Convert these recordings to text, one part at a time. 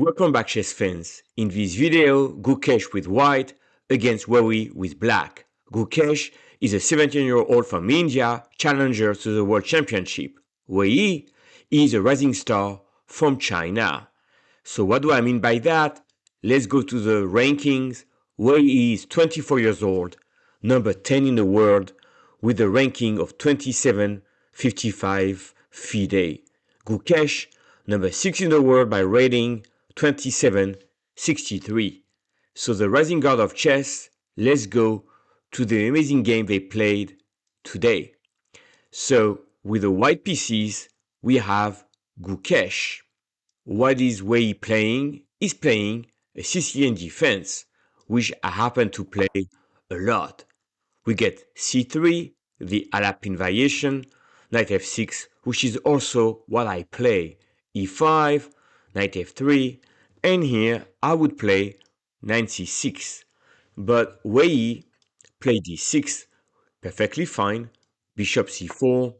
Welcome back, chess fans. In this video, Gukesh with white against Wey Yi with black. Gukesh is a 17-year-old from India, challenger to the World Championship. Wey Yi is a rising star from China. So what do I mean by that? Let's go to the rankings. Wey Yi is 24 years old, number 10 in the world, with a ranking of 2755 FIDE. Gukesh, number 6 in the world by rating, 2763. So the rising god of chess, let's go to the amazing game they played today. So with the white pieces, we have Gukesh. What is Wey Yi playing? He's playing a Sicilian defense, which I happen to play a lot. We get c3, the Alapin variation, knight f6, which is also what I play, e5, knight f3, and here I would play knight c6. But Wey Yi played d6, perfectly fine, bishop c4,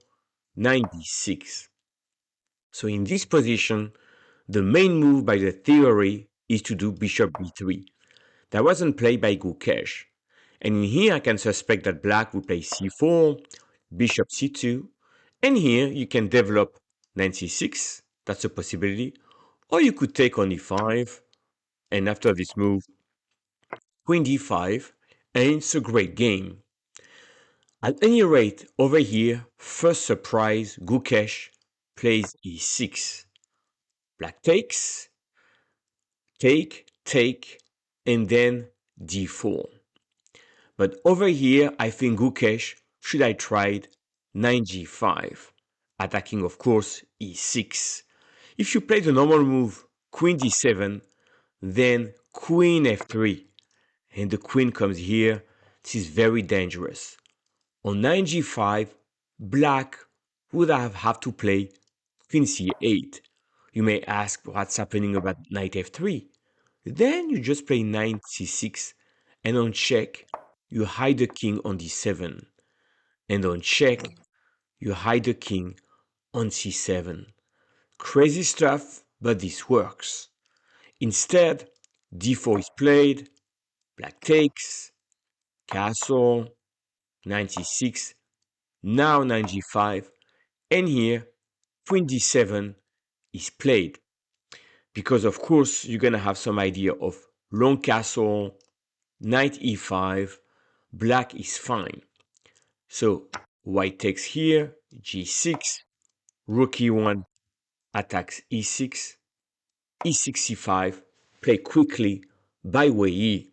knight d6. So in this position, the main move by the theory is to do bishop b3. That wasn't played by Gukesh. And in here I can suspect that black will play c4, bishop c2, and here you can develop knight c6, that's a possibility, or you could take on e5, and after this move, queen d5, and it's a great game. At any rate, over here, first surprise, Gukesh plays e6. Black takes, take, and then d4. But over here, I think Gukesh should have tried knight g5, attacking, of course, e6. If you play the normal move, queen d7, then queen f3, and the queen comes here, this is very dangerous. On knight g5, black would have to play queen c8. You may ask what's happening about knight f3. Then you just play knight c6, and on check, you hide the king on d7. And on check, you hide the king on c7. Crazy stuff, but this works. Instead, d4 is played, black takes, castle, knight c6, now knight g5, and here, queen d7 is played. Because of course, you're gonna have some idea of long castle, knight e5, black is fine. So white takes here, g6, rook e1 attacks e6, e6, c5, play quickly by Wey Yi.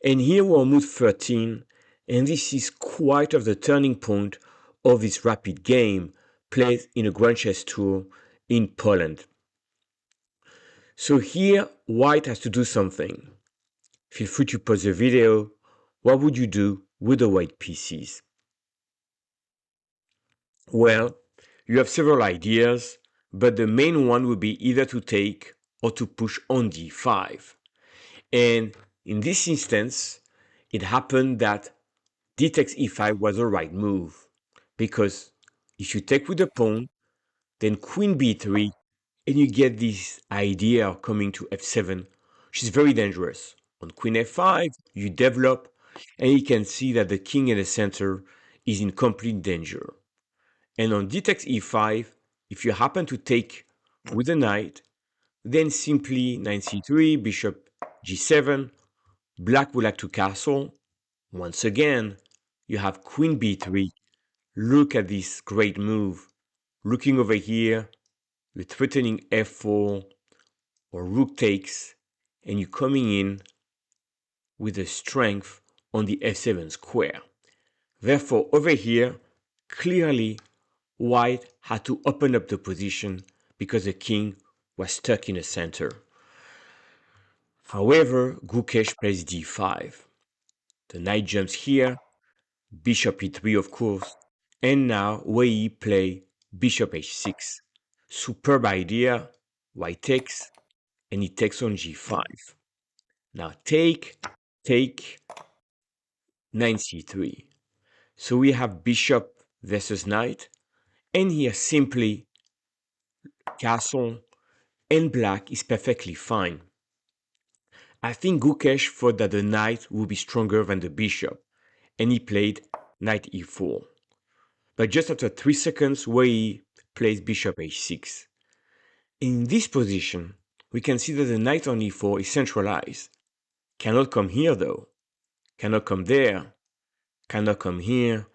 And here we're on move 13, and this is quite of the turning point of this rapid game played in a Grand Chess Tour in Poland. So here, white has to do something. Feel free to pause the video. What would you do with the white pieces? Well, you have several ideas, but the main one would be either to take or to push on d5. And in this instance, it happened that d takes e5 was the right move, because if you take with the pawn, then queen b3, and you get this idea coming to f7, which is very dangerous. On queen f5, you develop, and you can see that the king in the center is in complete danger. And on d takes e5, if you happen to take with the knight, then simply knight c3, bishop g7, black would like to castle. Once again, you have queen b3. Look at this great move. Looking over here, you're threatening f4 or rook takes, and you're coming in with a strength on the f7 square. Therefore, over here, clearly, white had to open up the position because the king was stuck in the center. However, Gukesh plays d5. The knight jumps here, bishop e3 of course, and now Wey Yi play bishop h6. Superb idea, white takes, and he takes on g5. Now take, knight c3. So we have bishop versus knight, and here simply castle, and black is perfectly fine. I think Gukesh thought that the knight would be stronger than the bishop, and he played knight e4. But just after 3 seconds, Wey Yi plays bishop h6. In this position, we can see that the knight on e4 is centralized. Cannot come here though. Cannot come there. Cannot come here.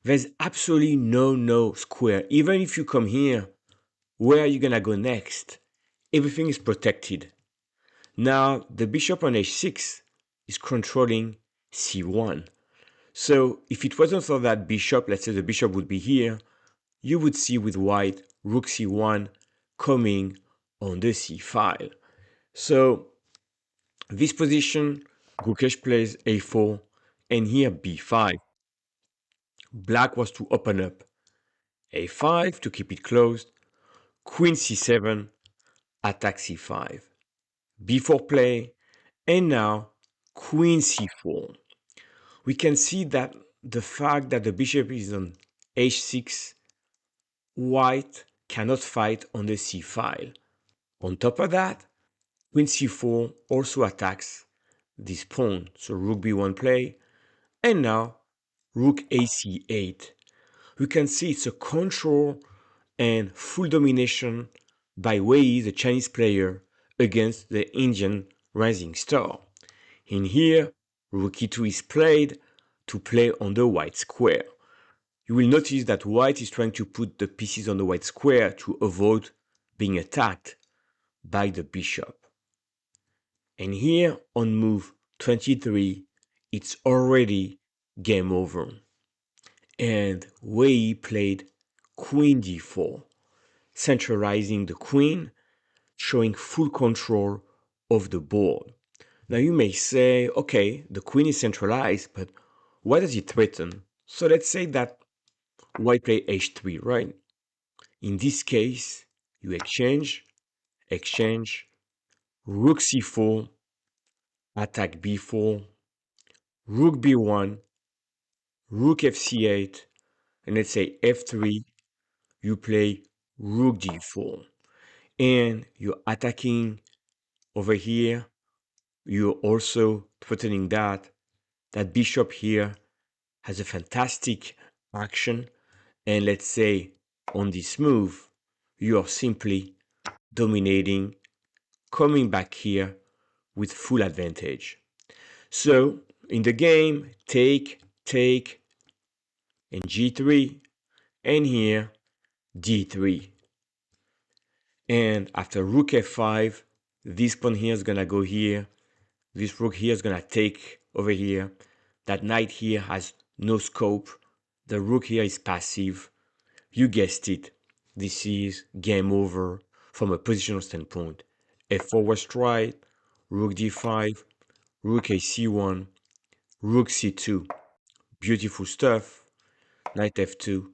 There's absolutely no square. Even if you come here, where are you gonna go next? Everything is protected. Now the bishop on h6 is controlling c1. So if it wasn't for that bishop, let's say the bishop would be here, you would see with white rook c1 coming on the c file. So this position, Gukesh plays a4 and here b5. Black was to open up a5 to keep it closed, queen c7, attack c5, b4 play, and now queen c4. We can see that the fact that the bishop is on h6, white cannot fight on the c file. On top of that, queen c4 also attacks this pawn. So rook b1 play, and now rook ac8. We can see it's a control and full domination by Wey Yi, the Chinese player, against the Indian rising star. In here, rook e2 is played to play on the white square. You will notice that white is trying to put the pieces on the white square to avoid being attacked by the bishop. And here on move 23, it's already game over. And Wey Yi played queen d4, centralizing the queen, showing full control of the board. Now you may say, okay, the queen is centralized, but what does it threaten? So let's say that white play h3, right? In this case, you exchange, rook c4, attack b4, rook b1, rook fc8, and let's say f3, you play rook d4. And you're attacking over here. You're also threatening that bishop here has a fantastic action. And let's say on this move, you are simply dominating, coming back here with full advantage. So in the game, take, and g3, and here d3. And after rook f5, this pawn here is gonna go here. This rook here is gonna take over here. That knight here has no scope. The rook here is passive. You guessed it. This is game over from a positional standpoint. f4 was tried, rook d5, rook ac1, rook c2. Beautiful stuff. Knight f2.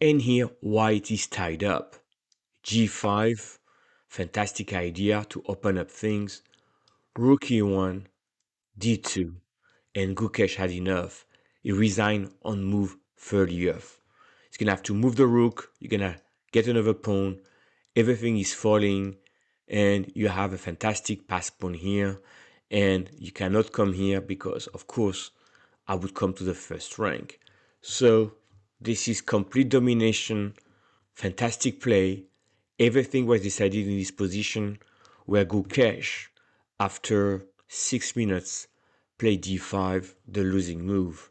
And here white is tied up. g5. Fantastic idea to open up things. Rook e1, d2, and Gukesh had enough. He resigned on move 30th. He's gonna have to move the rook. You're gonna get another pawn. Everything is falling, and you have a fantastic pass pawn here. And you cannot come here because, of course, I would come to the first rank. So this is complete domination, fantastic play. Everything was decided in this position where Gukesh, after 6 minutes, played d5, the losing move.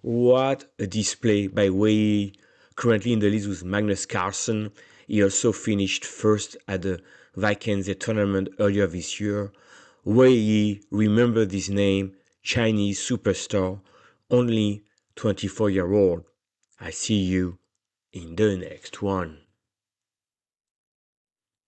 What a display by Wey Yi, currently in the lead with Magnus Carlsen. He also finished first at the Vikense tournament earlier this year. Wey Yi, remember this name, Chinese superstar, only 24-year-old. I see you in the next one.